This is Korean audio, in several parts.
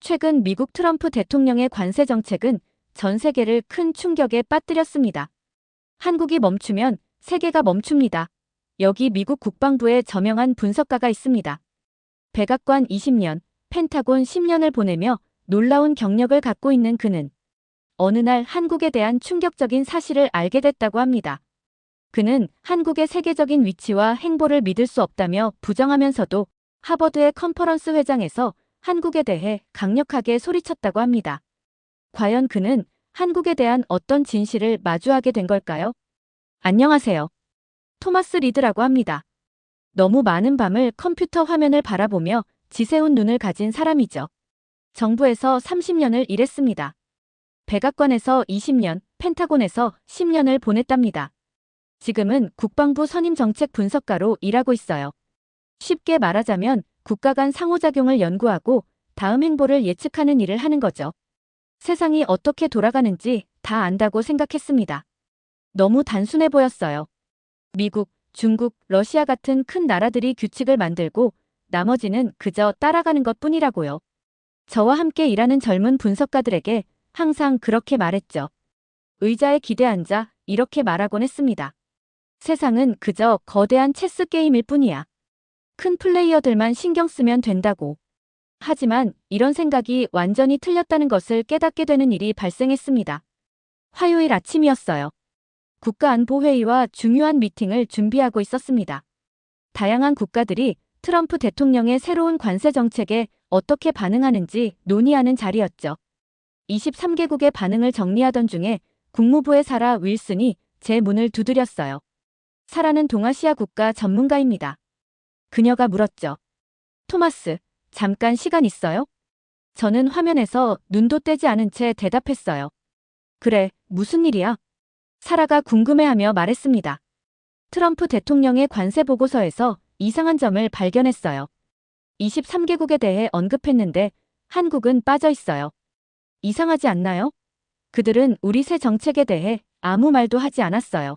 최근 미국 트럼프 대통령의 관세 정책은 전 세계를 큰 충격에 빠뜨렸습니다. 한국이 멈추면 세계가 멈춥니다. 여기 미국 국방부의 저명한 분석가가 있습니다. 백악관 20년, 펜타곤 10년을 보내며 놀라운 경력을 갖고 있는 그는 어느 날 한국에 대한 충격적인 사실을 알게 됐다고 합니다. 그는 한국의 세계적인 위치와 행보를 믿을 수 없다며 부정하면서도 하버드의 컨퍼런스 회장에서 한국에 대해 강력하게 소리쳤다고 합니다. 과연 그는 한국에 대한 어떤 진실을 마주하게 된 걸까요? 안녕하세요. 토마스 리드라고 합니다. 너무 많은 밤을 컴퓨터 화면을 바라보며 지새운 눈을 가진 사람이죠. 정부에서 30년을 일했습니다. 백악관에서 20년, 펜타곤에서 10년을 보냈답니다. 지금은 국방부 선임 정책 분석가로 일하고 있어요. 쉽게 말하자면 국가 간 상호작용을 연구하고 다음 행보를 예측하는 일을 하는 거죠. 세상이 어떻게 돌아가는지 다 안다고 생각했습니다. 너무 단순해 보였어요. 미국, 중국, 러시아 같은 큰 나라들이 규칙을 만들고 나머지는 그저 따라가는 것뿐이라고요. 저와 함께 일하는 젊은 분석가들에게 항상 그렇게 말했죠. 의자에 기대 앉아 이렇게 말하곤 했습니다. 세상은 그저 거대한 체스 게임일 뿐이야. 큰 플레이어들만 신경 쓰면 된다고. 하지만 이런 생각이 완전히 틀렸다는 것을 깨닫게 되는 일이 발생했습니다. 화요일 아침이었어요. 국가안보회의와 중요한 미팅을 준비하고 있었습니다. 다양한 국가들이 트럼프 대통령의 새로운 관세 정책에 어떻게 반응하는지 논의하는 자리였죠. 23개국의 반응을 정리하던 중에 국무부의 사라 윌슨이 제 문을 두드렸어요. 사라는 동아시아 국가 전문가입니다. 그녀가 물었죠. 토마스, 잠깐 시간 있어요? 저는 화면에서 눈도 떼지 않은 채 대답했어요. 그래, 무슨 일이야? 사라가 궁금해하며 말했습니다. 트럼프 대통령의 관세 보고서에서 이상한 점을 발견했어요. 23개국에 대해 언급했는데 한국은 빠져 있어요. 이상하지 않나요? 그들은 우리 새 정책에 대해 아무 말도 하지 않았어요.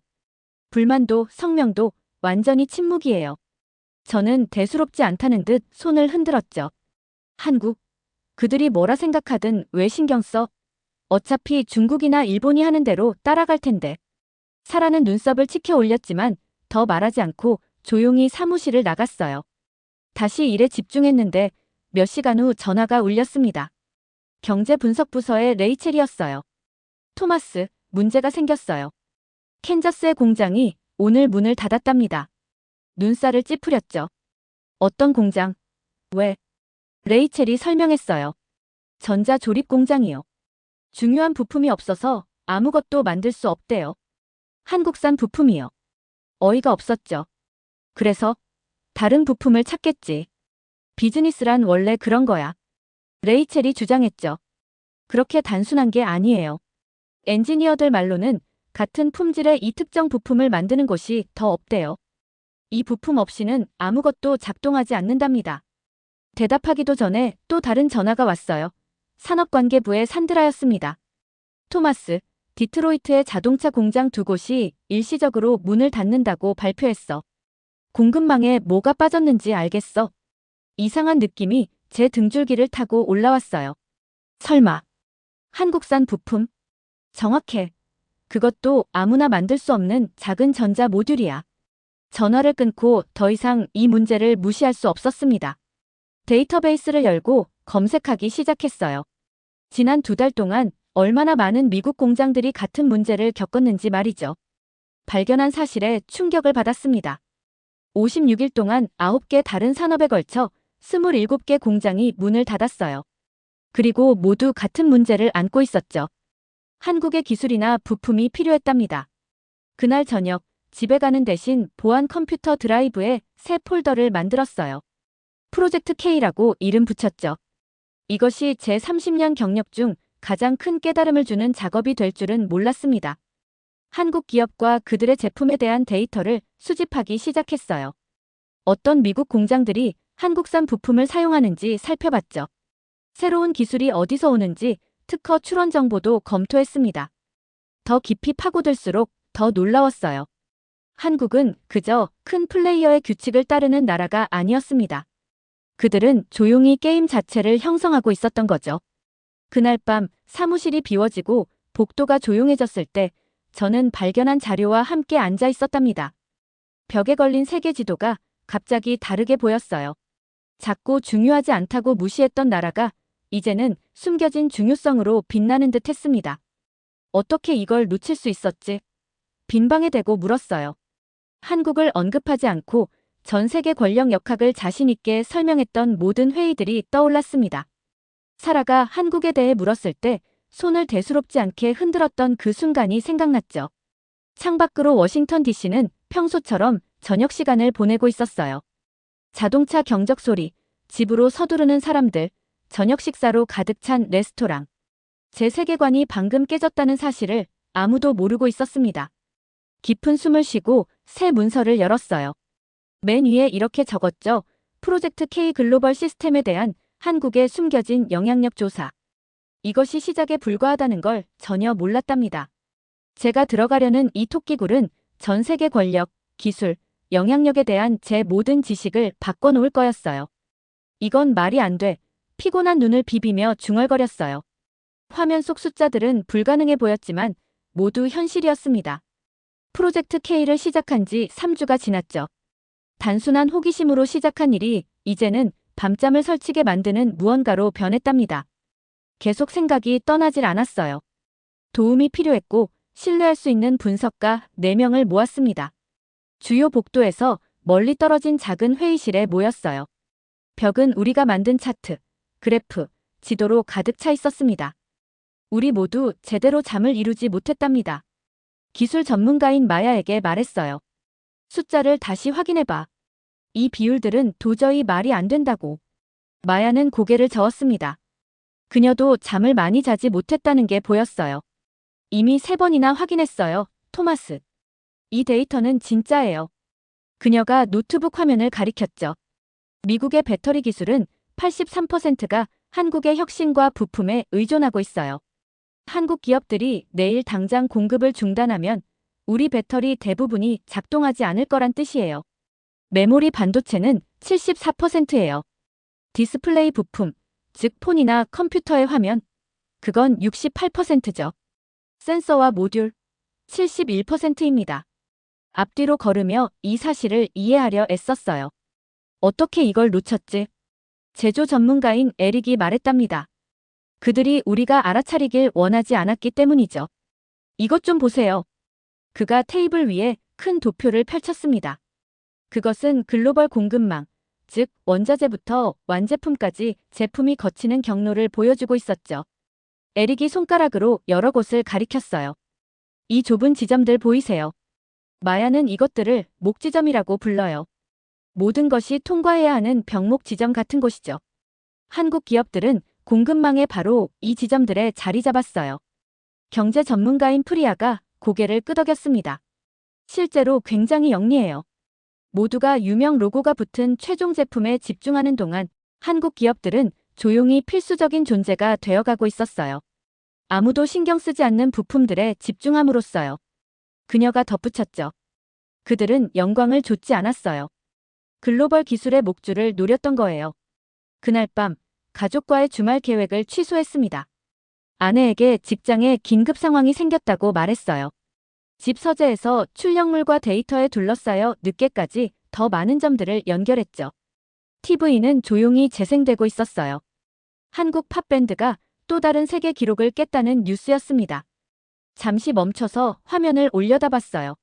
불만도 성명도 완전히 침묵이에요. 저는 대수롭지 않다는 듯 손을 흔들었죠. 한국? 그들이 뭐라 생각하든 왜 신경 써? 어차피 중국이나 일본이 하는 대로 따라갈 텐데. 사라는 눈썹을 치켜 올렸지만 더 말하지 않고 조용히 사무실을 나갔어요. 다시 일에 집중했는데 몇 시간 후 전화가 울렸습니다. 경제분석부서의 레이첼이었어요. 토마스, 문제가 생겼어요. 캔자스의 공장이 오늘 문을 닫았답니다. 눈살을 찌푸렸죠. 어떤 공장? 왜? 레이첼이 설명했어요. 전자조립 공장이요. 중요한 부품이 없어서 아무것도 만들 수 없대요. 한국산 부품이요. 어이가 없었죠. 그래서 다른 부품을 찾겠지. 비즈니스란 원래 그런 거야. 레이첼이 주장했죠. 그렇게 단순한 게 아니에요. 엔지니어들 말로는 같은 품질의 이 특정 부품을 만드는 곳이 더 없대요. 이 부품 없이는 아무것도 작동하지 않는답니다. 대답하기도 전에 또 다른 전화가 왔어요. 산업관계부의 산드라였습니다. 토마스, 디트로이트의 자동차 공장 2곳이 일시적으로 문을 닫는다고 발표했어. 공급망에 뭐가 빠졌는지 알겠어? 이상한 느낌이 제 등줄기를 타고 올라왔어요. 설마 한국산 부품? 정확해. 그것도 아무나 만들 수 없는 작은 전자 모듈이야. 전화를 끊고 더 이상 이 문제를 무시할 수 없었습니다. 데이터베이스를 열고 검색하기 시작했어요. 지난 2달 동안 얼마나 많은 미국 공장들이 같은 문제를 겪었는지 말이죠. 발견한 사실에 충격을 받았습니다. 56일 동안 9개 다른 산업에 걸쳐 27개 공장이 문을 닫았어요. 그리고 모두 같은 문제를 안고 있었죠. 한국의 기술이나 부품이 필요했답니다. 그날 저녁 집에 가는 대신 보안 컴퓨터 드라이브에 새 폴더를 만들었어요. 프로젝트 K라고 이름 붙였죠. 이것이 제 30년 경력 중 가장 큰 깨달음을 주는 작업이 될 줄은 몰랐습니다. 한국 기업과 그들의 제품에 대한 데이터를 수집하기 시작했어요. 어떤 미국 공장들이 한국산 부품을 사용하는지 살펴봤죠. 새로운 기술이 어디서 오는지 특허 출원 정보도 검토했습니다. 더 깊이 파고들수록 더 놀라웠어요. 한국은 그저 큰 플레이어의 규칙을 따르는 나라가 아니었습니다. 그들은 조용히 게임 자체를 형성하고 있었던 거죠. 그날 밤 사무실이 비워지고 복도가 조용해졌을 때 저는 발견한 자료와 함께 앉아 있었답니다. 벽에 걸린 세계 지도가 갑자기 다르게 보였어요. 작고 중요하지 않다고 무시했던 나라가 이제는 숨겨진 중요성으로 빛나는 듯 했습니다. 어떻게 이걸 놓칠 수 있었지? 빈방에 대고 물었어요. 한국을 언급하지 않고 전 세계 권력 역학을 자신 있게 설명했던 모든 회의들이 떠올랐습니다. 사라가 한국에 대해 물었을 때 손을 대수롭지 않게 흔들었던 그 순간이 생각났죠. 창밖으로 워싱턴 DC는 평소처럼 저녁 시간을 보내고 있었어요. 자동차 경적 소리, 집으로 서두르는 사람들, 저녁 식사로 가득 찬 레스토랑. 제 세계관이 방금 깨졌다는 사실을 아무도 모르고 있었습니다. 깊은 숨을 쉬고 새 문서를 열었어요. 맨 위에 이렇게 적었죠. 프로젝트 K 글로벌 시스템에 대한 한국의 숨겨진 영향력 조사. 이것이 시작에 불과하다는 걸 전혀 몰랐답니다. 제가 들어가려는 이 토끼굴은 전 세계 권력, 기술, 영향력에 대한 제 모든 지식을 바꿔놓을 거였어요. 이건 말이 안 돼. 피곤한 눈을 비비며 중얼거렸어요. 화면 속 숫자들은 불가능해 보였지만 모두 현실이었습니다. 프로젝트 K를 시작한 지 3주가 지났죠. 단순한 호기심으로 시작한 일이 이제는 밤잠을 설치게 만드는 무언가로 변했답니다. 계속 생각이 떠나질 않았어요. 도움이 필요했고 신뢰할 수 있는 분석가 4명을 모았습니다. 주요 복도에서 멀리 떨어진 작은 회의실에 모였어요. 벽은 우리가 만든 차트, 그래프, 지도로 가득 차 있었습니다. 우리 모두 제대로 잠을 이루지 못했답니다. 기술 전문가인 마야에게 말했어요. 숫자를 다시 확인해봐. 이 비율들은 도저히 말이 안 된다고. 마야는 고개를 저었습니다. 그녀도 잠을 많이 자지 못했다는 게 보였어요. 이미 3번이나 확인했어요, 토마스. 이 데이터는 진짜예요. 그녀가 노트북 화면을 가리켰죠. 미국의 배터리 기술은 83%가 한국의 혁신과 부품에 의존하고 있어요. 한국 기업들이 내일 당장 공급을 중단하면 우리 배터리 대부분이 작동하지 않을 거란 뜻이에요. 메모리 반도체는 74%예요. 디스플레이 부품, 즉 폰이나 컴퓨터의 화면, 그건 68%죠. 센서와 모듈, 71%입니다. 앞뒤로 걸으며 이 사실을 이해하려 애썼어요. 어떻게 이걸 놓쳤지? 제조 전문가인 에릭이 말했답니다. 그들이 우리가 알아차리길 원하지 않았기 때문이죠. 이것 좀 보세요. 그가 테이블 위에 큰 도표를 펼쳤습니다. 그것은 글로벌 공급망, 즉 원자재부터 완제품까지 제품이 거치는 경로를 보여주고 있었죠. 에릭이 손가락으로 여러 곳을 가리켰어요. 이 좁은 지점들 보이세요? 마야는 이것들을 목지점이라고 불러요. 모든 것이 통과해야 하는 병목 지점 같은 곳이죠. 한국 기업들은 공급망에 바로 이 지점들에 자리 잡았어요. 경제 전문가인 프리아가 고개를 끄덕였습니다. 실제로 굉장히 영리해요. 모두가 유명 로고가 붙은 최종 제품에 집중하는 동안 한국 기업들은 조용히 필수적인 존재가 되어가고 있었어요. 아무도 신경 쓰지 않는 부품들에 집중함으로써요. 그녀가 덧붙였죠. 그들은 영광을 좇지 않았어요. 글로벌 기술의 목줄을 노렸던 거예요. 그날 밤 가족과의 주말 계획을 취소했습니다. 아내에게 직장에 긴급 상황이 생겼다고 말했어요. 집 서재에서 출력물과 데이터에 둘러싸여 늦게까지 더 많은 점들을 연결했죠. TV는 조용히 재생되고 있었어요. 한국 팝밴드가 또 다른 세계 기록을 깼다는 뉴스였습니다. 잠시 멈춰서 화면을 올려다봤어요.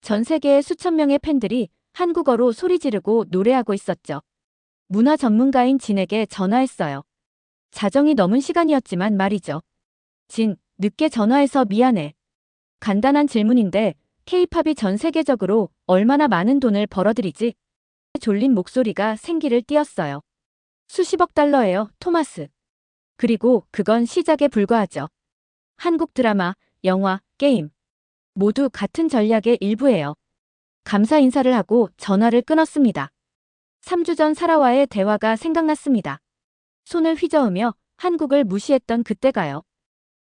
전 세계의 수천 명의 팬들이 한국어로 소리 지르고 노래하고 있었죠. 문화 전문가인 진에게 전화했어요. 자정이 넘은 시간이었지만 말이죠. 진, 늦게 전화해서 미안해. 간단한 질문인데 K-팝이 전 세계적으로 얼마나 많은 돈을 벌어들이지? 졸린 목소리가 생기를 띄었어요. 수십억 달러예요, 토마스. 그리고 그건 시작에 불과하죠. 한국 드라마, 영화, 게임. 모두 같은 전략의 일부예요. 감사 인사를 하고 전화를 끊었습니다. 3주 전 사라와의 대화가 생각났습니다. 손을 휘저으며 한국을 무시했던 그때가요.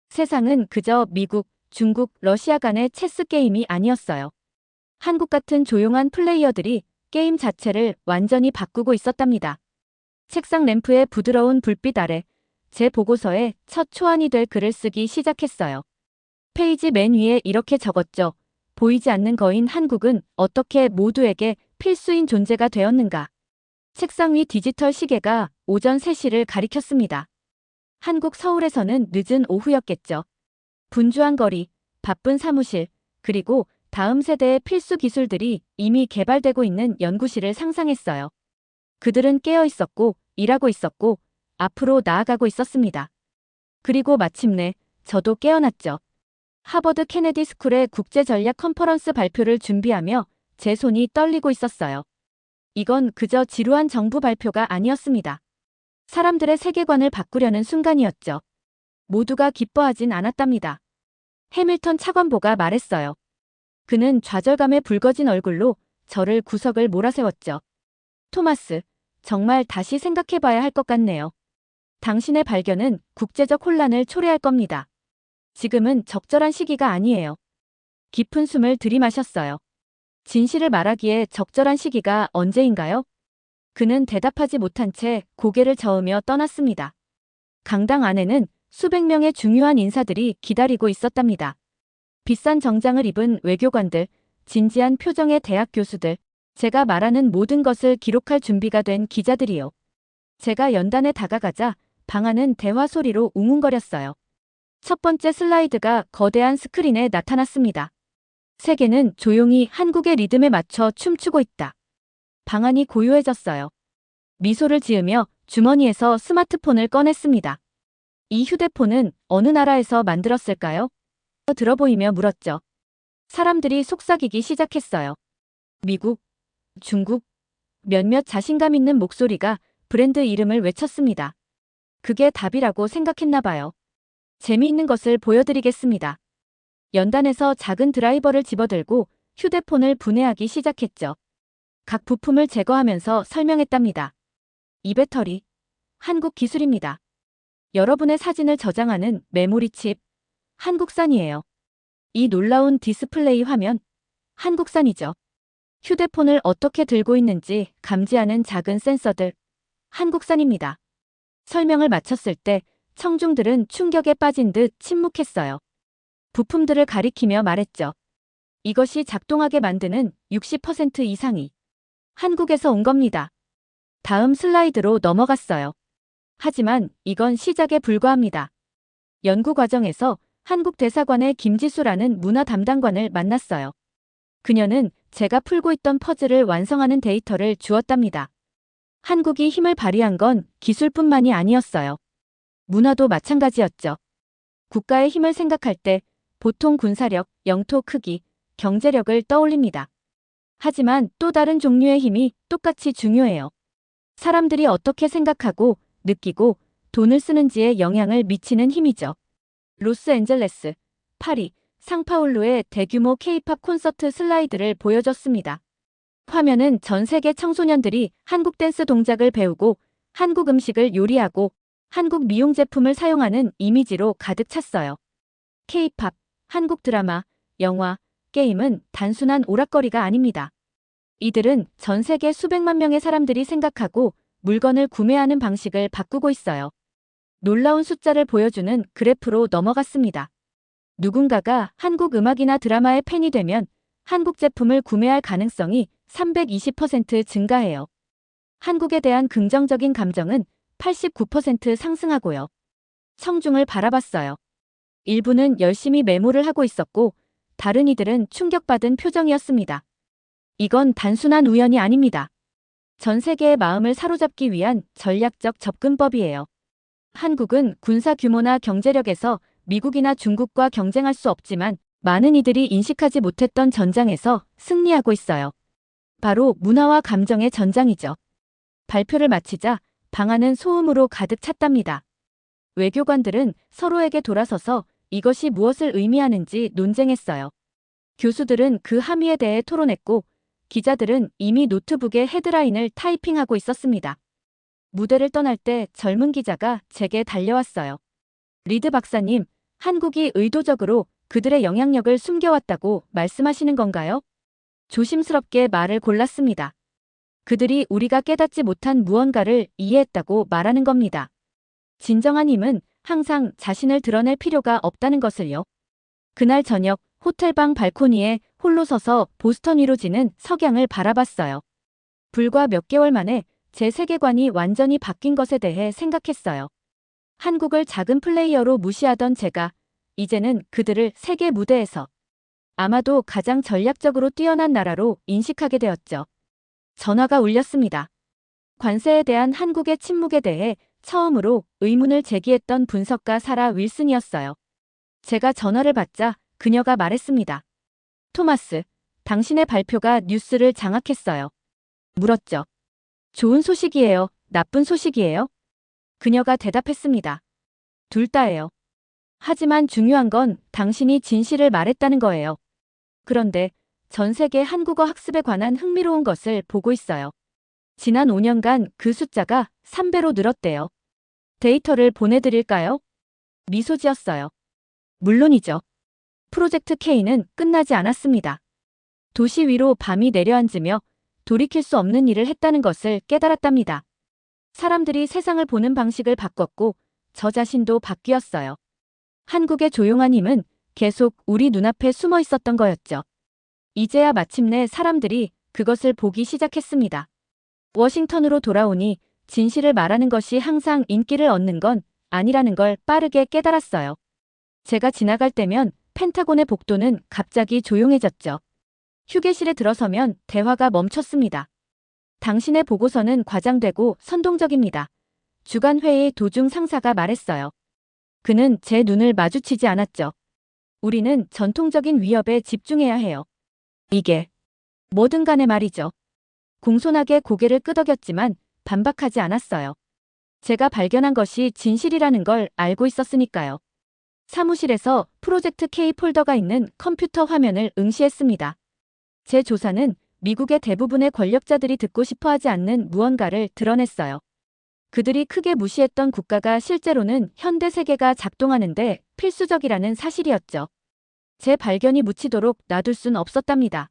세상은 그저 미국, 중국, 러시아 간의 체스 게임이 아니었어요. 한국 같은 조용한 플레이어들이 게임 자체를 완전히 바꾸고 있었답니다. 책상 램프의 부드러운 불빛 아래 제 보고서에 첫 초안이 될 글을 쓰기 시작했어요. 페이지 맨 위에 이렇게 적었죠. 보이지 않는 거인 한국은 어떻게 모두에게 필수인 존재가 되었는가. 책상 위 디지털 시계가 오전 3시를 가리켰습니다. 한국 서울에서는 늦은 오후였겠죠. 분주한 거리, 바쁜 사무실, 그리고 다음 세대의 필수 기술들이 이미 개발되고 있는 연구실을 상상했어요. 그들은 깨어 있었고, 일하고 있었고, 앞으로 나아가고 있었습니다. 그리고 마침내 저도 깨어났죠. 하버드 케네디 스쿨의 국제전략 컨퍼런스 발표를 준비하며 제 손이 떨리고 있었어요. 이건 그저 지루한 정부 발표가 아니었습니다. 사람들의 세계관을 바꾸려는 순간이었죠. 모두가 기뻐하진 않았답니다. 해밀턴 차관보가 말했어요. 그는 좌절감에 붉어진 얼굴로 저를 구석을 몰아세웠죠. 토마스, 정말 다시 생각해봐야 할 것 같네요. 당신의 발견은 국제적 혼란을 초래할 겁니다. 지금은 적절한 시기가 아니에요. 깊은 숨을 들이마셨어요. 진실을 말하기에 적절한 시기가 언제인가요? 그는 대답하지 못한 채 고개를 저으며 떠났습니다. 강당 안에는 수백 명의 중요한 인사들이 기다리고 있었답니다. 비싼 정장을 입은 외교관들, 진지한 표정의 대학 교수들, 제가 말하는 모든 것을 기록할 준비가 된 기자들이요. 제가 연단에 다가가자 방 안은 대화 소리로 웅웅거렸어요. 첫 번째 슬라이드가 거대한 스크린에 나타났습니다. 세계는 조용히 한국의 리듬에 맞춰 춤추고 있다. 방 안이 고요해졌어요. 미소를 지으며 주머니에서 스마트폰을 꺼냈습니다. 이 휴대폰은 어느 나라에서 만들었을까요? 들어보이며 물었죠. 사람들이 속삭이기 시작했어요. 미국, 중국, 몇몇 자신감 있는 목소리가 브랜드 이름을 외쳤습니다. 그게 답이라고 생각했나 봐요. 재미있는 것을 보여드리겠습니다. 연단에서 작은 드라이버를 집어들고 휴대폰을 분해하기 시작했죠. 각 부품을 제거하면서 설명했답니다. 이 배터리, 한국 기술입니다. 여러분의 사진을 저장하는 메모리 칩, 한국산이에요. 이 놀라운 디스플레이 화면, 한국산이죠. 휴대폰을 어떻게 들고 있는지 감지하는 작은 센서들, 한국산입니다. 설명을 마쳤을 때 청중들은 충격에 빠진 듯 침묵했어요. 부품들을 가리키며 말했죠. 이것이 작동하게 만드는 60% 이상이 한국에서 온 겁니다. 다음 슬라이드로 넘어갔어요. 하지만 이건 시작에 불과합니다. 연구 과정에서 한국 대사관의 김지수라는 문화 담당관을 만났어요. 그녀는 제가 풀고 있던 퍼즐을 완성하는 데이터를 주었답니다. 한국이 힘을 발휘한 건 기술뿐만이 아니었어요. 문화도 마찬가지였죠. 국가의 힘을 생각할 때 보통 군사력, 영토 크기, 경제력을 떠올립니다. 하지만 또 다른 종류의 힘이 똑같이 중요해요. 사람들이 어떻게 생각하고 느끼고 돈을 쓰는지에 영향을 미치는 힘이죠. 로스앤젤레스, 파리, 상파울루의 대규모 K-팝 콘서트 슬라이드를 보여줬습니다. 화면은 전 세계 청소년들이 한국 댄스 동작을 배우고 한국 음식을 요리하고 한국 미용 제품을 사용하는 이미지로 가득 찼어요. K-팝, 한국 드라마, 영화, 게임은 단순한 오락거리가 아닙니다. 이들은 전 세계 수백만 명의 사람들이 생각하고 물건을 구매하는 방식을 바꾸고 있어요. 놀라운 숫자를 보여주는 그래프로 넘어갔습니다. 누군가가 한국 음악이나 드라마의 팬이 되면 한국 제품을 구매할 가능성이 320% 증가해요. 한국에 대한 긍정적인 감정은 89% 상승하고요. 청중을 바라봤어요. 일부는 열심히 메모를 하고 있었고 다른 이들은 충격받은 표정이었습니다. 이건 단순한 우연이 아닙니다. 전 세계의 마음을 사로잡기 위한 전략적 접근법이에요. 한국은 군사 규모나 경제력에서 미국이나 중국과 경쟁할 수 없지만 많은 이들이 인식하지 못했던 전장에서 승리하고 있어요. 바로 문화와 감정의 전장이죠. 발표를 마치자 방 안은 소음으로 가득 찼답니다. 외교관들은 서로에게 돌아서서 이것이 무엇을 의미하는지 논쟁했어요. 교수들은 그 함의에 대해 토론했고 기자들은 이미 노트북에 헤드라인을 타이핑하고 있었습니다. 무대를 떠날 때 젊은 기자가 제게 달려왔어요. 리드 박사님, 한국이 의도적으로 그들의 영향력을 숨겨왔다고 말씀하시는 건가요? 조심스럽게 말을 골랐습니다. 그들이 우리가 깨닫지 못한 무언가를 이해했다고 말하는 겁니다. 진정한 힘은 항상 자신을 드러낼 필요가 없다는 것을요. 그날 저녁 호텔방 발코니에 홀로 서서 보스턴 위로 지는 석양을 바라봤어요. 불과 몇 개월 만에 제 세계관이 완전히 바뀐 것에 대해 생각했어요. 한국을 작은 플레이어로 무시하던 제가 이제는 그들을 세계 무대에서 아마도 가장 전략적으로 뛰어난 나라로 인식하게 되었죠. 전화가 울렸습니다. 관세에 대한 한국의 침묵에 대해 처음으로 의문을 제기했던 분석가 사라 윌슨이었어요. 제가 전화를 받자 그녀가 말했습니다. 토마스, 당신의 발표가 뉴스를 장악했어요. 물었죠. 좋은 소식이에요? 나쁜 소식이에요? 그녀가 대답했습니다. 둘 다예요. 하지만 중요한 건 당신이 진실을 말했다는 거예요. 그런데 전 세계 한국어 학습에 관한 흥미로운 것을 보고 있어요. 지난 5년간 그 숫자가 3배로 늘었대요. 데이터를 보내드릴까요? 미소 지었어요. 물론이죠. 프로젝트 K는 끝나지 않았습니다. 도시 위로 밤이 내려앉으며 돌이킬 수 없는 일을 했다는 것을 깨달았답니다. 사람들이 세상을 보는 방식을 바꿨고 저 자신도 바뀌었어요. 한국의 조용한 힘은 계속 우리 눈앞에 숨어 있었던 거였죠. 이제야 마침내 사람들이 그것을 보기 시작했습니다. 워싱턴으로 돌아오니 진실을 말하는 것이 항상 인기를 얻는 건 아니라는 걸 빠르게 깨달았어요. 제가 지나갈 때면 펜타곤의 복도는 갑자기 조용해졌죠. 휴게실에 들어서면 대화가 멈췄습니다. 당신의 보고서는 과장되고 선동적입니다. 주간 회의 도중 상사가 말했어요. 그는 제 눈을 마주치지 않았죠. 우리는 전통적인 위협에 집중해야 해요. 이게 뭐든 간에 말이죠. 공손하게 고개를 끄덕였지만 반박하지 않았어요. 제가 발견한 것이 진실이라는 걸 알고 있었으니까요. 사무실에서 프로젝트 K 폴더가 있는 컴퓨터 화면을 응시했습니다. 제 조사는 미국의 대부분의 권력자들이 듣고 싶어 하지 않는 무언가를 드러냈어요. 그들이 크게 무시했던 국가가 실제로는 현대 세계가 작동하는데 필수적이라는 사실이었죠. 제 발견이 묻히도록 놔둘 순 없었답니다.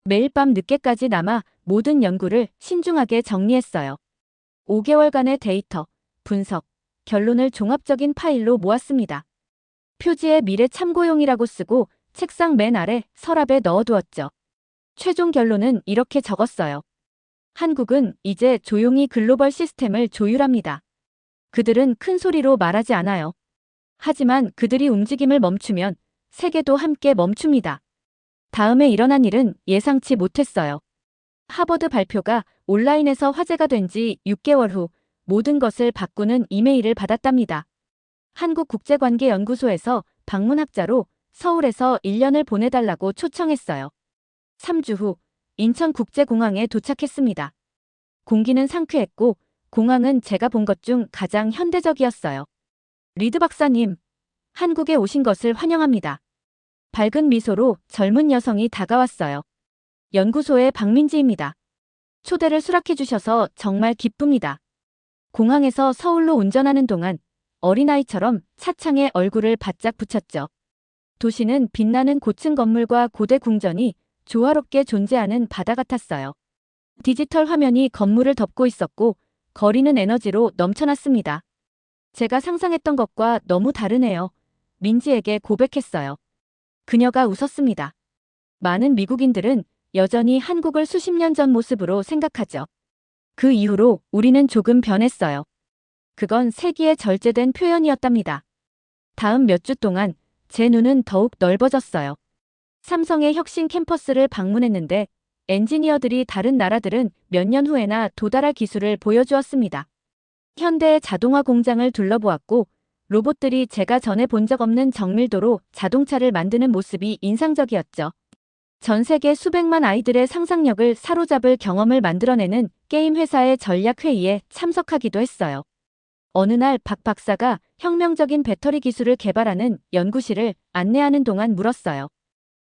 매일 밤 늦게까지 남아 모든 연구를 신중하게 정리했어요. 5개월간의 데이터, 분석, 결론을 종합적인 파일로 모았습니다. 표지에 미래 참고용이라고 쓰고 책상 맨 아래 서랍에 넣어두었죠. 최종 결론은 이렇게 적었어요. 한국은 이제 조용히 글로벌 시스템을 조율합니다. 그들은 큰 소리로 말하지 않아요. 하지만 그들이 움직임을 멈추면 세계도 함께 멈춥니다. 다음에 일어난 일은 예상치 못했어요. 하버드 발표가 온라인에서 화제가 된 지 6개월 후 모든 것을 바꾸는 이메일을 받았답니다. 한국국제관계연구소에서 방문학자로 서울에서 1년을 보내달라고 초청했어요. 3주 후 인천국제공항에 도착했습니다. 공기는 상쾌했고 공항은 제가 본 것 중 가장 현대적이었어요. 리드 박사님, 한국에 오신 것을 환영합니다. 밝은 미소로 젊은 여성이 다가왔어요. 연구소의 박민지입니다. 초대를 수락해 주셔서 정말 기쁩니다. 공항에서 서울로 운전하는 동안 어린아이처럼 차창에 얼굴을 바짝 붙였죠. 도시는 빛나는 고층 건물과 고대 궁전이 조화롭게 존재하는 바다 같았어요. 디지털 화면이 건물을 덮고 있었고 거리는 에너지로 넘쳐났습니다. 제가 상상했던 것과 너무 다르네요. 민지에게 고백했어요. 그녀가 웃었습니다. 많은 미국인들은 여전히 한국을 수십 년 전 모습으로 생각하죠. 그 이후로 우리는 조금 변했어요. 그건 세기의 절제된 표현이었답니다. 다음 몇 주 동안 제 눈은 더욱 넓어졌어요. 삼성의 혁신 캠퍼스를 방문했는데 엔지니어들이 다른 나라들은 몇 년 후에나 도달할 기술을 보여주었습니다. 현대의 자동화 공장을 둘러보았고 로봇들이 제가 전에 본 적 없는 정밀도로 자동차를 만드는 모습이 인상적이었죠. 전 세계 수백만 아이들의 상상력을 사로잡을 경험을 만들어내는 게임 회사의 전략회의에 참석하기도 했어요. 어느 날 박 박사가 혁명적인 배터리 기술을 개발하는 연구실을 안내하는 동안 물었어요.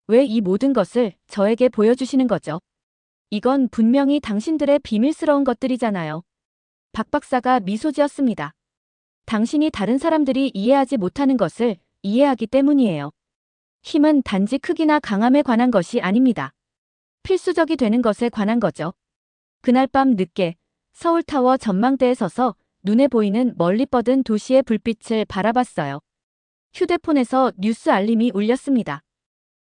왜 이 모든 것을 저에게 보여주시는 거죠? 이건 분명히 당신들의 비밀스러운 것들이잖아요. 박 박사가 미소 지었습니다. 당신이 다른 사람들이 이해하지 못하는 것을 이해하기 때문이에요. 힘은 단지 크기나 강함에 관한 것이 아닙니다. 필수적이 되는 것에 관한 거죠. 그날 밤 늦게 서울타워 전망대에 서서 눈에 보이는 멀리 뻗은 도시의 불빛을 바라봤어요. 휴대폰에서 뉴스 알림이 울렸습니다.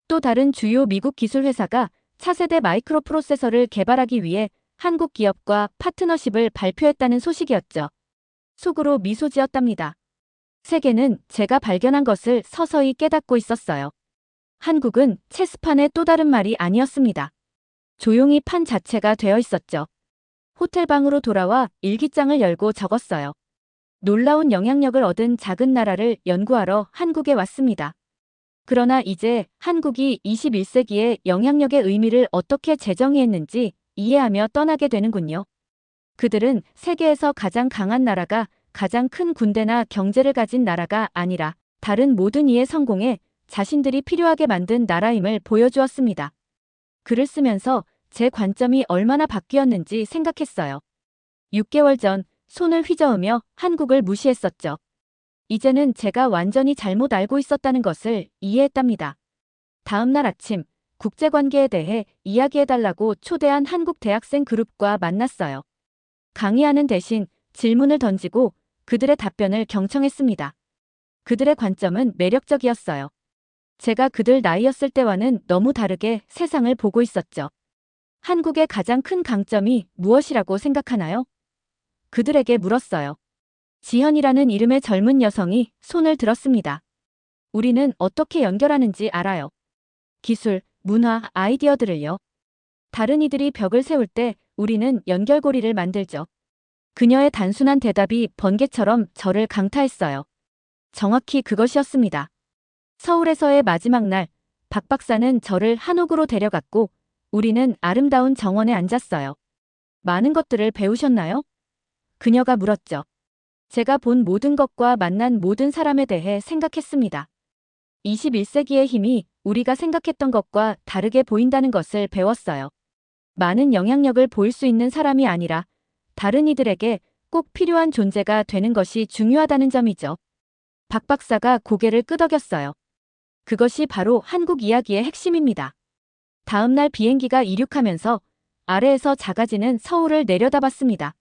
또 다른 주요 미국 기술 회사가 차세대 마이크로 프로세서를 개발하기 위해 한국 기업과 파트너십을 발표했다는 소식이었죠. 속으로 미소 지었답니다. 세계는 제가 발견한 것을 서서히 깨닫고 있었어요. 한국은 체스판의 또 다른 말이 아니었습니다. 조용히 판 자체가 되어 있었죠. 호텔방으로 돌아와 일기장을 열고 적었어요. 놀라운 영향력을 얻은 작은 나라를 연구하러 한국에 왔습니다. 그러나 이제 한국이 21세기의 영향력의 의미를 어떻게 재정의했는지 이해하며 떠나게 되는군요. 그들은 세계에서 가장 강한 나라가 가장 큰 군대나 경제를 가진 나라가 아니라 다른 모든 이의 성공에 자신들이 필요하게 만든 나라임을 보여주었습니다. 글을 쓰면서 제 관점이 얼마나 바뀌었는지 생각했어요. 6개월 전 손을 휘저으며 한국을 무시했었죠. 이제는 제가 완전히 잘못 알고 있었다는 것을 이해했답니다. 다음 날 아침 국제관계에 대해 이야기해달라고 초대한 한국 대학생 그룹과 만났어요. 강의하는 대신 질문을 던지고 그들의 답변을 경청했습니다. 그들의 관점은 매력적이었어요. 제가 그들 나이였을 때와는 너무 다르게 세상을 보고 있었죠. 한국의 가장 큰 강점이 무엇이라고 생각하나요? 그들에게 물었어요. 지현이라는 이름의 젊은 여성이 손을 들었습니다. 우리는 어떻게 연결하는지 알아요. 기술, 문화, 아이디어들을요. 다른 이들이 벽을 세울 때 우리는 연결고리를 만들죠. 그녀의 단순한 대답이 번개처럼 저를 강타했어요. 정확히 그것이었습니다. 서울에서의 마지막 날, 박 박사는 저를 한옥으로 데려갔고 우리는 아름다운 정원에 앉았어요. 많은 것들을 배우셨나요? 그녀가 물었죠. 제가 본 모든 것과 만난 모든 사람에 대해 생각했습니다. 21세기의 힘이 우리가 생각했던 것과 다르게 보인다는 것을 배웠어요. 많은 영향력을 보일 수 있는 사람이 아니라 다른 이들에게 꼭 필요한 존재가 되는 것이 중요하다는 점이죠. 박 박사가 고개를 끄덕였어요. 그것이 바로 한국 이야기의 핵심입니다. 다음 날 비행기가 이륙하면서 아래에서 작아지는 서울을 내려다봤습니다.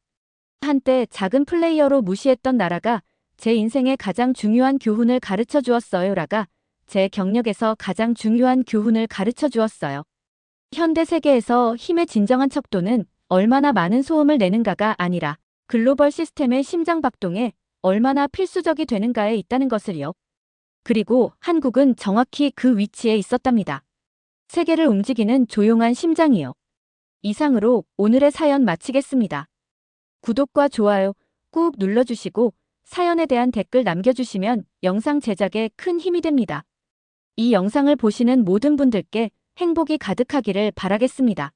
한때 작은 플레이어로 무시했던 나라가 제 인생의 가장 중요한 교훈을 가르쳐 주었어요라가 제 경력에서 가장 중요한 교훈을 가르쳐 주었어요. 현대 세계에서 힘의 진정한 척도는 얼마나 많은 소음을 내는가가 아니라 글로벌 시스템의 심장박동에 얼마나 필수적이 되는가에 있다는 것을요. 그리고 한국은 정확히 그 위치에 있었답니다. 세계를 움직이는 조용한 심장이요. 이상으로 오늘의 사연 마치겠습니다. 구독과 좋아요 꾹 눌러주시고 사연에 대한 댓글 남겨주시면 영상 제작에 큰 힘이 됩니다. 이 영상을 보시는 모든 분들께 행복이 가득하기를 바라겠습니다.